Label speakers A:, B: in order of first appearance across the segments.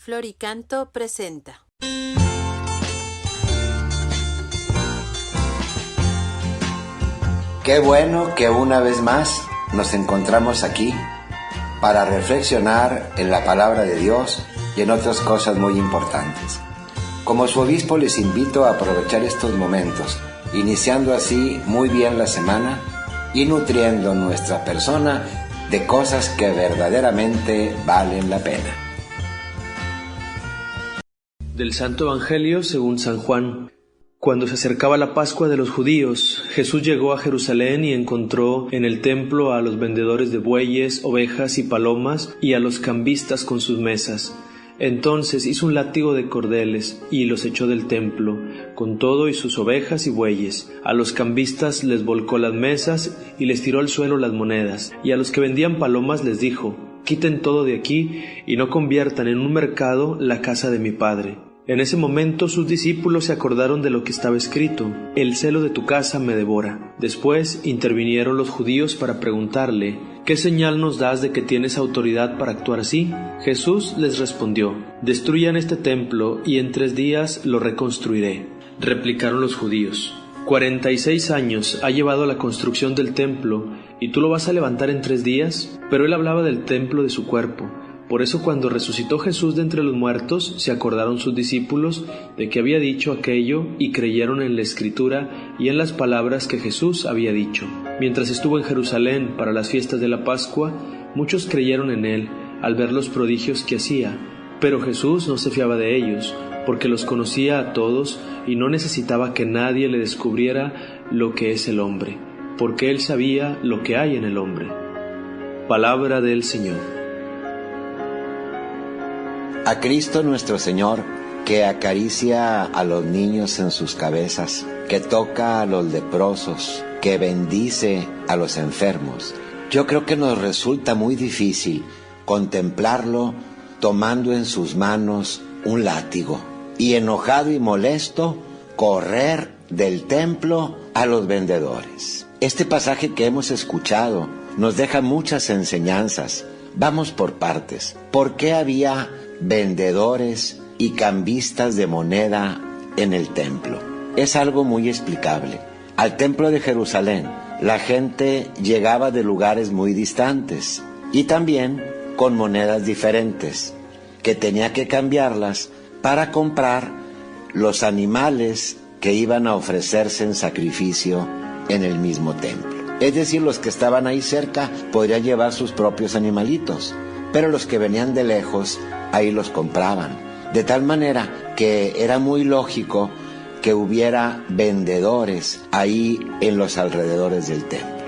A: Floricanto presenta.
B: Qué bueno que una vez más nos encontramos aquí para reflexionar en la palabra de Dios y en otras cosas muy importantes. Como su obispo les invito a aprovechar estos momentos, iniciando así muy bien la semana y nutriendo nuestra persona de cosas que verdaderamente valen la pena.
C: Del Santo Evangelio según San Juan. Cuando se acercaba la Pascua de los judíos, Jesús llegó a Jerusalén y encontró en el templo a los vendedores de bueyes, ovejas y palomas y a los cambistas con sus mesas. Entonces hizo un látigo de cordeles y los echó del templo, con todo y sus ovejas y bueyes. A los cambistas les volcó las mesas y les tiró al suelo las monedas, y a los que vendían palomas les dijo: «Quiten todo de aquí y no conviertan en un mercado la casa de mi Padre». En ese momento sus discípulos se acordaron de lo que estaba escrito: «El celo de tu casa me devora». Después intervinieron los judíos para preguntarle: «¿Qué señal nos das de que tienes autoridad para actuar así?». Jesús les respondió: «Destruyan este templo y en 3 días lo reconstruiré». Replicaron los judíos: 46 años ha llevado la construcción del templo, ¿y tú lo vas a levantar en 3 días? Pero él hablaba del templo de su cuerpo. Por eso cuando resucitó Jesús de entre los muertos, se acordaron sus discípulos de que había dicho aquello y creyeron en la Escritura y en las palabras que Jesús había dicho. Mientras estuvo en Jerusalén para las fiestas de la Pascua, muchos creyeron en él al ver los prodigios que hacía. Pero Jesús no se fiaba de ellos, porque los conocía a todos y no necesitaba que nadie le descubriera lo que es el hombre, porque él sabía lo que hay en el hombre. Palabra del Señor.
B: A Cristo nuestro Señor, que acaricia a los niños en sus cabezas, que toca a los leprosos, que bendice a los enfermos. Yo creo que nos resulta muy difícil contemplarlo tomando en sus manos un látigo y, enojado y molesto, correr del templo a los vendedores. Este pasaje que hemos escuchado nos deja muchas enseñanzas. Vamos por partes. ¿Por qué había vendedores y cambistas de moneda en el templo? Es algo muy explicable. Al templo de Jerusalén la gente llegaba de lugares muy distantes y también con monedas diferentes, que tenía que cambiarlas para comprar los animales que iban a ofrecerse en sacrificio en el mismo templo. Es decir, los que estaban ahí cerca podrían llevar sus propios animalitos, pero los que venían de lejos ahí los compraban. De tal manera que era muy lógico que hubiera vendedores ahí en los alrededores del templo.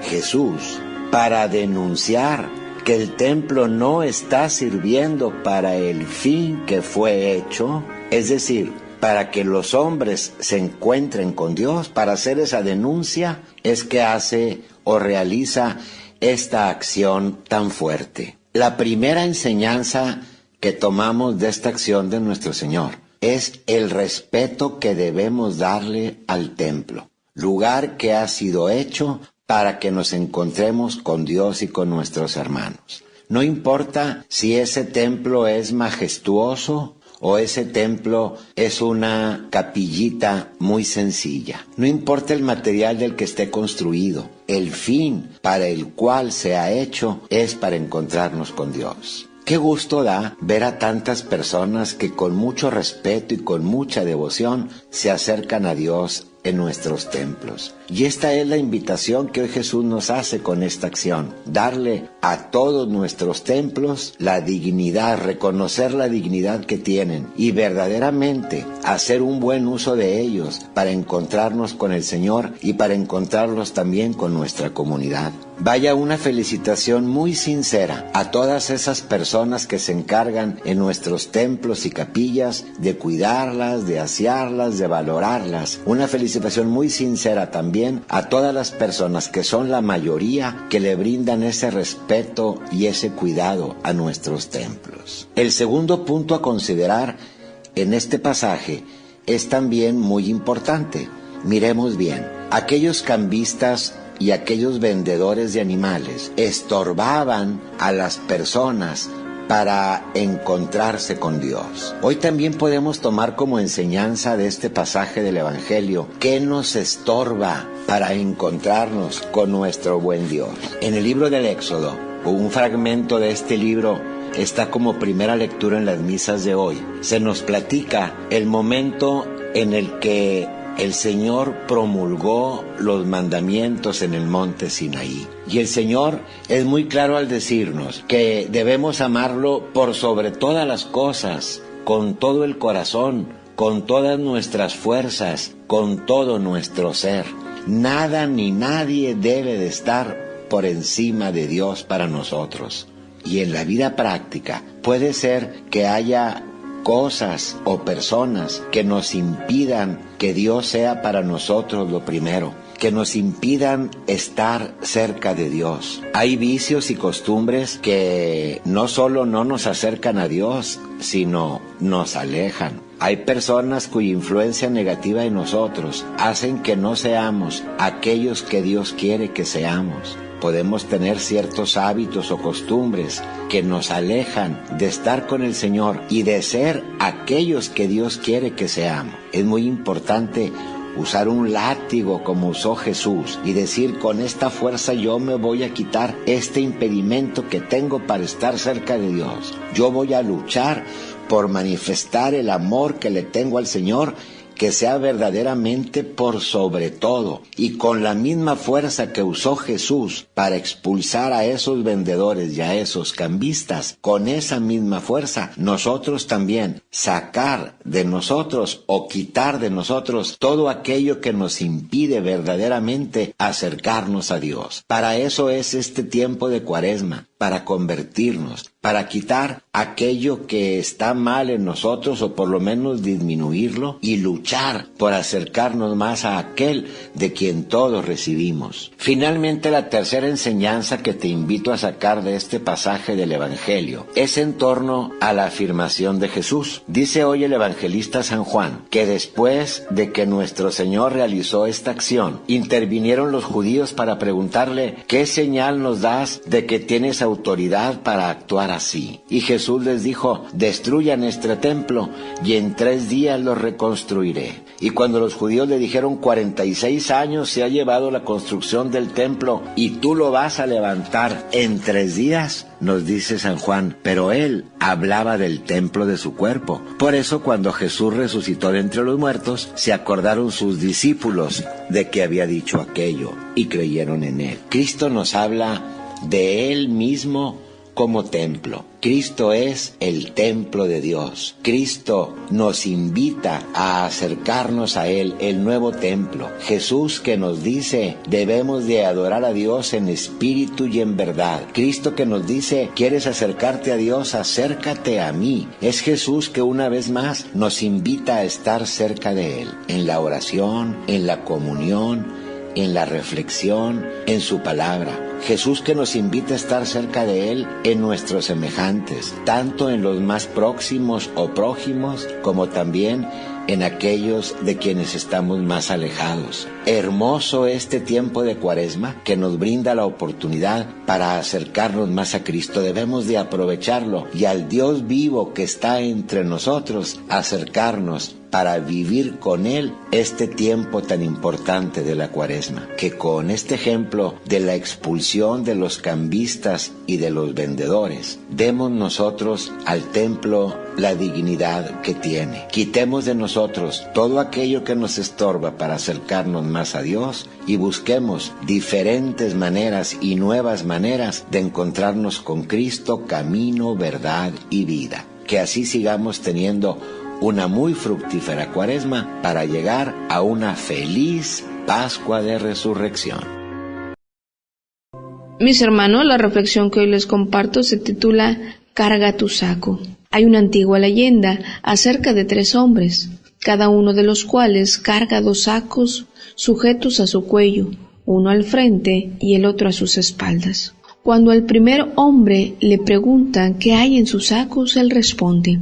B: Jesús, para denunciar que el templo no está sirviendo para el fin que fue hecho, es decir, para que los hombres se encuentren con Dios, para hacer esa denuncia, es que hace o realiza esta acción tan fuerte. La primera enseñanza que tomamos de esta acción de nuestro Señor es el respeto que debemos darle al templo, lugar que ha sido hecho para que nos encontremos con Dios y con nuestros hermanos. No importa si ese templo es majestuoso o ese templo es una capillita muy sencilla. No importa el material del que esté construido, el fin para el cual se ha hecho es para encontrarnos con Dios. Qué gusto da ver a tantas personas que con mucho respeto y con mucha devoción se acercan a Dios en nuestros templos. Y esta es la invitación que hoy Jesús nos hace con esta acción: darle a todos nuestros templos la dignidad, reconocer la dignidad que tienen y verdaderamente hacer un buen uso de ellos para encontrarnos con el Señor y para encontrarlos también con nuestra comunidad. Vaya una felicitación muy sincera a todas esas personas que se encargan en nuestros templos y capillas de cuidarlas, de asearlas, de valorarlas. Una felicitación muy sincera también a todas las personas, que son la mayoría, que le brindan ese respeto y ese cuidado a nuestros templos. El segundo punto a considerar en este pasaje es también muy importante. Miremos bien, aquellos cambistas y aquellos vendedores de animales estorbaban a las personas para encontrarse con Dios. Hoy también podemos tomar como enseñanza de este pasaje del Evangelio qué nos estorba para encontrarnos con nuestro buen Dios. En el libro del Éxodo, un fragmento de este libro está como primera lectura en las misas de hoy. Se nos platica el momento en el que el Señor promulgó los mandamientos en el monte Sinaí. Y el Señor es muy claro al decirnos que debemos amarlo por sobre todas las cosas, con todo el corazón, con todas nuestras fuerzas, con todo nuestro ser. Nada ni nadie debe de estar por encima de Dios para nosotros. Y en la vida práctica puede ser que haya cosas o personas que nos impidan que Dios sea para nosotros lo primero, que nos impidan estar cerca de Dios. Hay vicios y costumbres que no solo no nos acercan a Dios, sino nos alejan. Hay personas cuya influencia negativa en nosotros hacen que no seamos aquellos que Dios quiere que seamos. Podemos tener ciertos hábitos o costumbres que nos alejan de estar con el Señor y de ser aquellos que Dios quiere que seamos. Es muy importante usar un látigo como usó Jesús y decir: con esta fuerza yo me voy a quitar este impedimento que tengo para estar cerca de Dios. Yo voy a luchar por manifestar el amor que le tengo al Señor, que sea verdaderamente por sobre todo, y con la misma fuerza que usó Jesús para expulsar a esos vendedores y a esos cambistas, con esa misma fuerza nosotros también sacar de nosotros o quitar de nosotros todo aquello que nos impide verdaderamente acercarnos a Dios. Para eso es este tiempo de Cuaresma, para convertirnos, para quitar aquello que está mal en nosotros o por lo menos disminuirlo y luchar por acercarnos más a aquel de quien todos recibimos. Finalmente, la tercera enseñanza que te invito a sacar de este pasaje del Evangelio es en torno a la afirmación de Jesús. Dice hoy el evangelista San Juan que después de que nuestro Señor realizó esta acción, intervinieron los judíos para preguntarle: ¿qué señal nos das de que tienes autoridad para actuar así? Y Jesús les dijo: destruyan este templo y en 3 días lo reconstruiré. Y cuando los judíos le dijeron: 46 años se ha llevado la construcción del templo y tú lo vas a levantar en 3 días, nos dice San Juan, pero él hablaba del templo de su cuerpo. Por eso cuando Jesús resucitó de entre los muertos, se acordaron sus discípulos de que había dicho aquello y creyeron en él. Cristo nos habla de él mismo como templo. Cristo es el templo de Dios. Cristo nos invita a acercarnos a Él, el nuevo templo. Jesús que nos dice: debemos de adorar a Dios en espíritu y en verdad. Cristo que nos dice: ¿quieres acercarte a Dios? Acércate a mí. Es Jesús que una vez más nos invita a estar cerca de Él, en la oración, en la comunión, en la reflexión, en su palabra. Jesús que nos invita a estar cerca de Él en nuestros semejantes, tanto en los más próximos o prójimos, como también en aquellos de quienes estamos más alejados. Hermoso este tiempo de Cuaresma que nos brinda la oportunidad para acercarnos más a Cristo. Debemos de aprovecharlo y al Dios vivo que está entre nosotros acercarnos para vivir con Él este tiempo tan importante de la Cuaresma. Que con este ejemplo de la expulsión de los cambistas y de los vendedores, demos nosotros al templo la dignidad que tiene. Quitemos de nosotros todo aquello que nos estorba para acercarnos más a Dios y busquemos diferentes maneras y nuevas maneras de encontrarnos con Cristo, camino, verdad y vida. Que así sigamos teniendo una muy fructífera Cuaresma para llegar a una feliz Pascua de Resurrección.
D: Mis hermanos, la reflexión que hoy les comparto se titula Carga tu saco. Hay una antigua leyenda acerca de 3 hombres, cada uno de los cuales carga 2 sacos sujetos a su cuello, uno al frente y el otro a sus espaldas. Cuando al primer hombre le preguntan qué hay en sus sacos, él responde: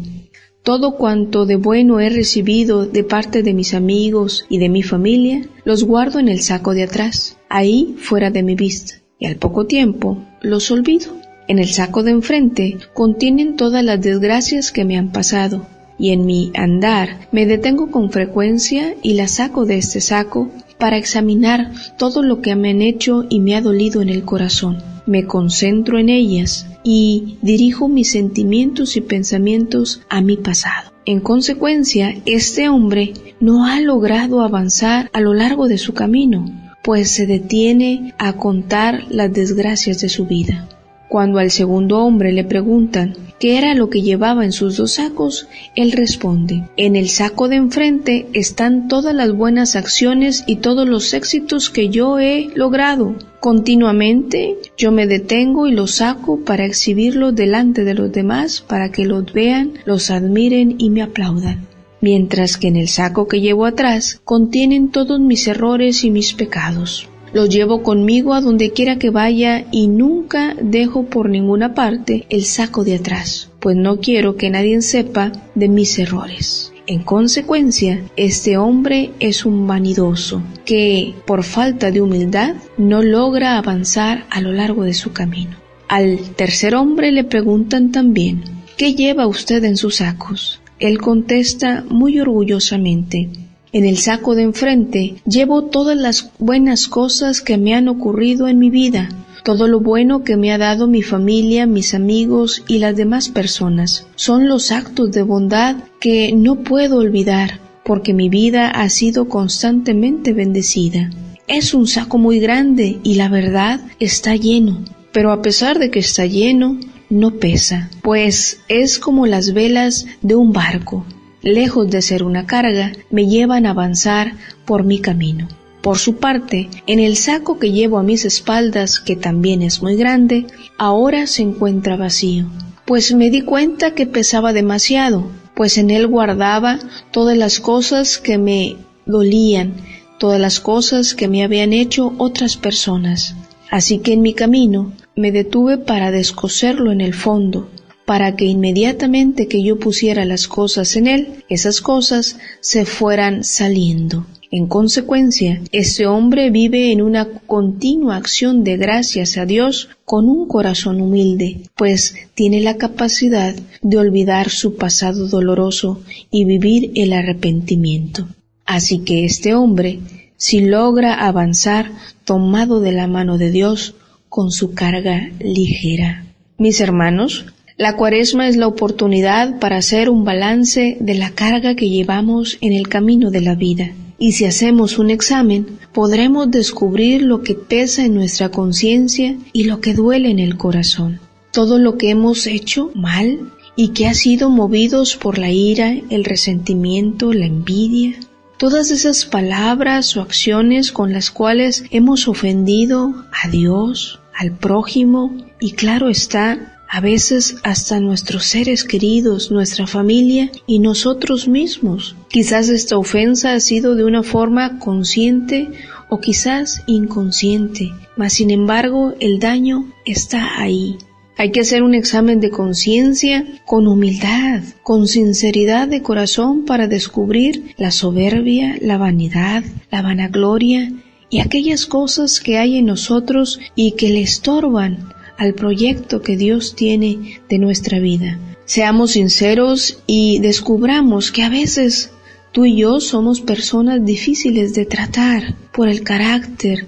D: todo cuanto de bueno he recibido de parte de mis amigos y de mi familia, los guardo en el saco de atrás, ahí fuera de mi vista, y al poco tiempo los olvido. En el saco de enfrente contienen todas las desgracias que me han pasado, y en mi andar me detengo con frecuencia y las saco de este saco para examinar todo lo que me han hecho y me ha dolido en el corazón. Me concentro en ellas y dirijo mis sentimientos y pensamientos a mi pasado. En consecuencia, este hombre no ha logrado avanzar a lo largo de su camino, pues se detiene a contar las desgracias de su vida. Cuando al segundo hombre le preguntan qué era lo que llevaba en sus 2 sacos, él responde: en el saco de enfrente están todas las buenas acciones y todos los éxitos que yo he logrado. Continuamente yo me detengo y los saco para exhibirlos delante de los demás, para que los vean, los admiren y me aplaudan. Mientras que en el saco que llevo atrás contienen todos mis errores y mis pecados. Los llevo conmigo a donde quiera que vaya y nunca dejo por ninguna parte el saco de atrás, pues no quiero que nadie sepa de mis errores. En consecuencia, este hombre es un vanidoso que, por falta de humildad, no logra avanzar a lo largo de su camino. Al tercer hombre le preguntan también: ¿qué lleva usted en sus sacos? Él contesta muy orgullosamente: en el saco de enfrente llevo todas las buenas cosas que me han ocurrido en mi vida, todo lo bueno que me ha dado mi familia, mis amigos y las demás personas. Son los actos de bondad que no puedo olvidar, porque mi vida ha sido constantemente bendecida. Es un saco muy grande y la verdad está lleno, pero a pesar de que está lleno, no pesa, pues es como las velas de un barco. Lejos de ser una carga, me llevan a avanzar por mi camino. Por su parte, en el saco que llevo a mis espaldas, que también es muy grande, ahora se encuentra vacío, pues me di cuenta que pesaba demasiado, pues en él guardaba todas las cosas que me dolían, todas las cosas que me habían hecho otras personas. Así que en mi camino me detuve para descoserlo en el fondo, para que inmediatamente que yo pusiera las cosas en él, esas cosas se fueran saliendo. En consecuencia, este hombre vive en una continua acción de gracias a Dios con un corazón humilde, pues tiene la capacidad de olvidar su pasado doloroso y vivir el arrepentimiento. Así que este hombre, si logra avanzar tomado de la mano de Dios con su carga ligera. Mis hermanos, la Cuaresma es la oportunidad para hacer un balance de la carga que llevamos en el camino de la vida. Y si hacemos un examen, podremos descubrir lo que pesa en nuestra conciencia y lo que duele en el corazón. Todo lo que hemos hecho mal y que ha sido movidos por la ira, el resentimiento, la envidia. Todas esas palabras o acciones con las cuales hemos ofendido a Dios, al prójimo y claro está, a veces hasta nuestros seres queridos, nuestra familia y nosotros mismos. Quizás esta ofensa ha sido de una forma consciente o quizás inconsciente, mas sin embargo el daño está ahí. Hay que hacer un examen de conciencia con humildad, con sinceridad de corazón para descubrir la soberbia, la vanidad, la vanagloria y aquellas cosas que hay en nosotros y que le estorban al proyecto que Dios tiene de nuestra vida. Seamos sinceros y descubramos que a veces tú y yo somos personas difíciles de tratar por el carácter,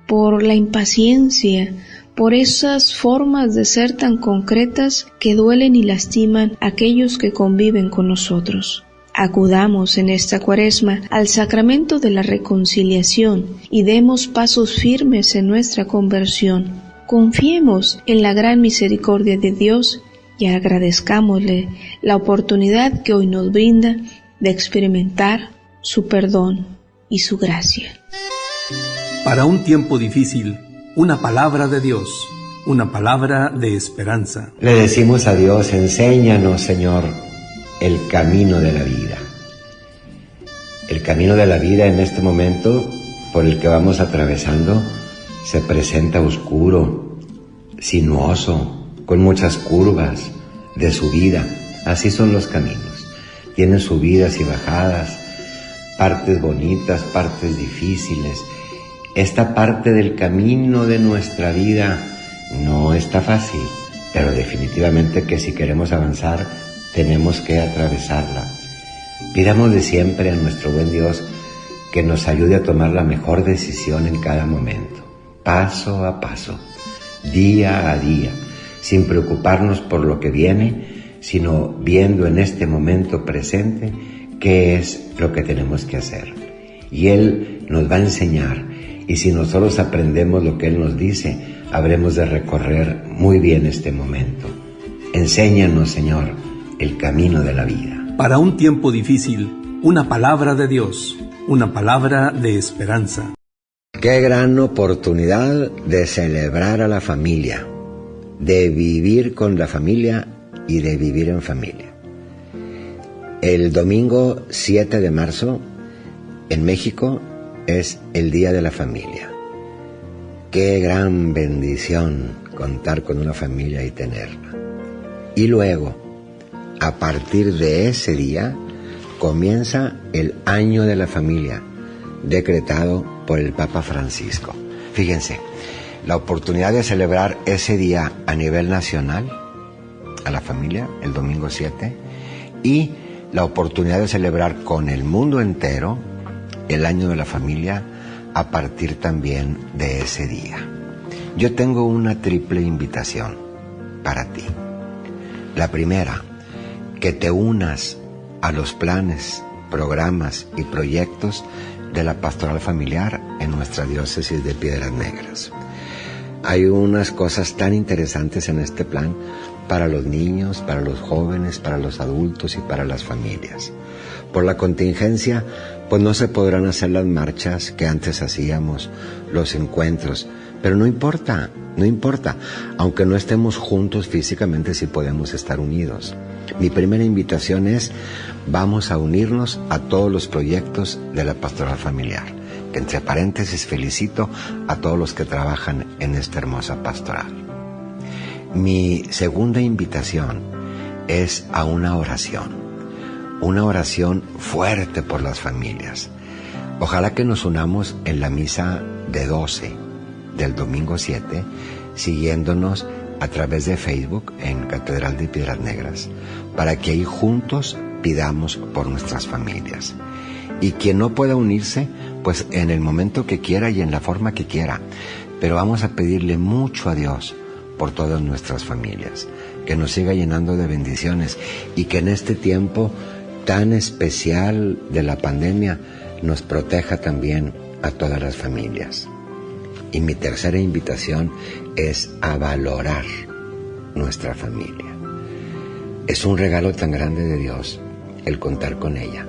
D: por la impaciencia, por esas formas de ser tan concretas que duelen y lastiman a aquellos que conviven con nosotros. Acudamos en esta Cuaresma al sacramento de la reconciliación y demos pasos firmes en nuestra conversión. Confiemos en la gran misericordia de Dios y agradezcámosle la oportunidad que hoy nos brinda de experimentar su perdón y su gracia.
E: Para un tiempo difícil, una palabra de Dios, una palabra de esperanza.
B: Le decimos a Dios: enséñanos, Señor, el camino de la vida. El camino de la vida en este momento por el que vamos atravesando se presenta oscuro, sinuoso, con muchas curvas de subida. Así son los caminos. Tienen subidas y bajadas, partes bonitas, partes difíciles. Esta parte del camino de nuestra vida no está fácil, pero definitivamente que si queremos avanzar, tenemos que atravesarla. Pidámosle siempre a nuestro buen Dios que nos ayude a tomar la mejor decisión en cada momento, paso a paso, día a día, sin preocuparnos por lo que viene, sino viendo en este momento presente qué es lo que tenemos que hacer. Y Él nos va a enseñar, y si nosotros aprendemos lo que Él nos dice, habremos de recorrer muy bien este momento. Enséñanos, Señor, el camino de la vida.
E: Para un tiempo difícil, una palabra de Dios, una palabra de esperanza.
B: Qué gran oportunidad de celebrar a la familia, de vivir con la familia y de vivir en familia. El domingo 7 de marzo, en México, es el Día de la Familia. Qué gran bendición contar con una familia y tenerla. Y luego, a partir de ese día, comienza el Año de la Familia, decretado por el Papa Francisco. Fíjense, la oportunidad de celebrar ese día a nivel nacional, a la familia, el domingo 7, y la oportunidad de celebrar con el mundo entero el Año de la Familia a partir también de ese día. Yo tengo una triple invitación para ti. La primera, que te unas a los planes, programas y proyectos de la pastoral familiar en nuestra diócesis de Piedras Negras. Hay unas cosas tan interesantes en este plan para los niños, para los jóvenes, para los adultos y para las familias. Por la contingencia, pues no se podrán hacer las marchas que antes hacíamos, los encuentros, pero no importa, aunque no estemos juntos físicamente, sí podemos estar unidos. Mi primera invitación es, vamos a unirnos a todos los proyectos de la pastoral familiar. Entre paréntesis, felicito a todos los que trabajan en esta hermosa pastoral. Mi segunda invitación es a una oración fuerte por las familias. Ojalá que nos unamos en la misa de 12 del domingo 7, siguiéndonos a través de Facebook en Catedral de Piedras Negras, para que ahí juntos pidamos por nuestras familias. Y quien no pueda unirse, pues en el momento que quiera y en la forma que quiera, pero vamos a pedirle mucho a Dios por todas nuestras familias, que nos siga llenando de bendiciones y que en este tiempo tan especial de la pandemia nos proteja también a todas las familias. Y mi tercera invitación es a valorar nuestra familia. Es un regalo tan grande de Dios el contar con ella.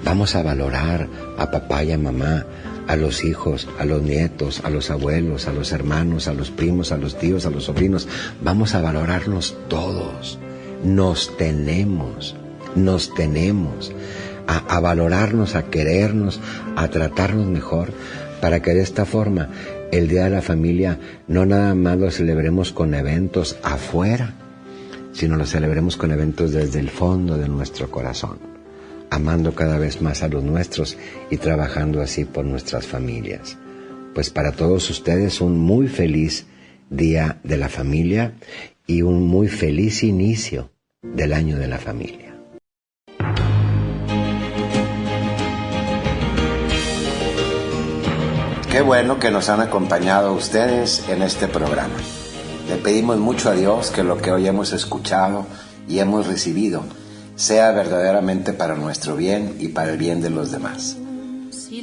B: Vamos a valorar a papá y a mamá, a los hijos, a los nietos, a los abuelos, a los hermanos, a los primos, a los tíos, a los sobrinos. Vamos a valorarnos todos. Nos tenemos a valorarnos, a querernos, a tratarnos mejor, para que de esta forma el Día de la Familia no nada más lo celebremos con eventos afuera, sino lo celebremos con eventos desde el fondo de nuestro corazón, amando cada vez más a los nuestros y trabajando así por nuestras familias. Pues para todos ustedes un muy feliz Día de la Familia y un muy feliz inicio del Año de la Familia. Qué bueno que nos han acompañado ustedes en este programa. Le pedimos mucho a Dios que lo que hoy hemos escuchado y hemos recibido sea verdaderamente para nuestro bien y para el bien de los demás.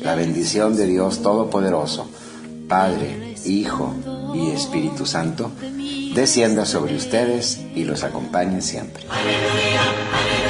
B: La bendición de Dios Todopoderoso, Padre, Hijo y Espíritu Santo, descienda sobre ustedes y los acompañe siempre. Aleluya, aleluya.